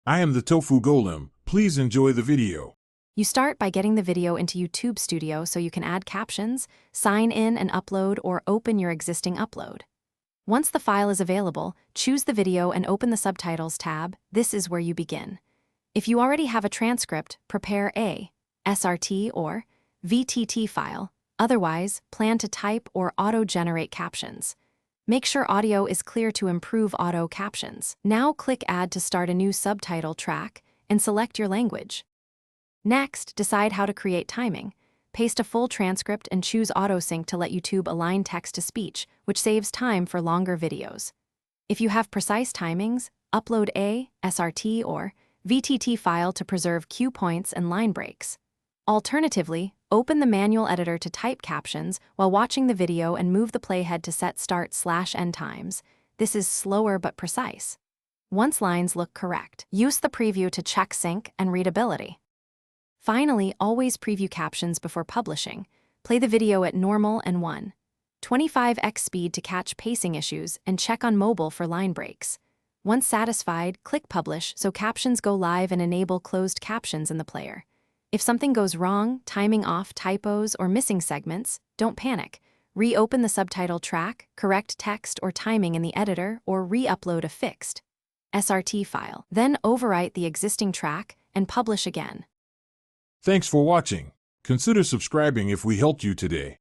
I am the Tofu Golem. Please enjoy the video. You start by getting the video into YouTube Studio so you can add captions, sign in and upload, or open your existing upload. Once the file is available, choose the video and open the Subtitles tab. This is where you begin. If you already have a transcript, prepare a SRT or VTT file. Otherwise, plan to type or auto-generate captions. Make sure audio is clear to improve auto captions. Now click Add to start a new subtitle track and select your language. Next, decide how to create timing. Paste a full transcript and choose AutoSync to let YouTube align text to speech, which saves time for longer videos. If you have precise timings, upload a SRT or VTT file to preserve cue points and line breaks. Alternatively, open the manual editor to type captions while watching the video and move the playhead to set start/end times. This is slower but precise. Once lines look correct, use the preview to check sync and readability. Finally, always preview captions before publishing. Play the video at normal and 1.25x speed to catch pacing issues and check on mobile for line breaks. Once satisfied, click Publish so captions go live and enable closed captions in the player. If something goes wrong, timing off, typos, or missing segments, don't panic. Reopen the subtitle track, correct text or timing in the editor, or re-upload a fixed SRT file. Then overwrite the existing track and publish again. Thanks for watching. Consider subscribing if we helped you today.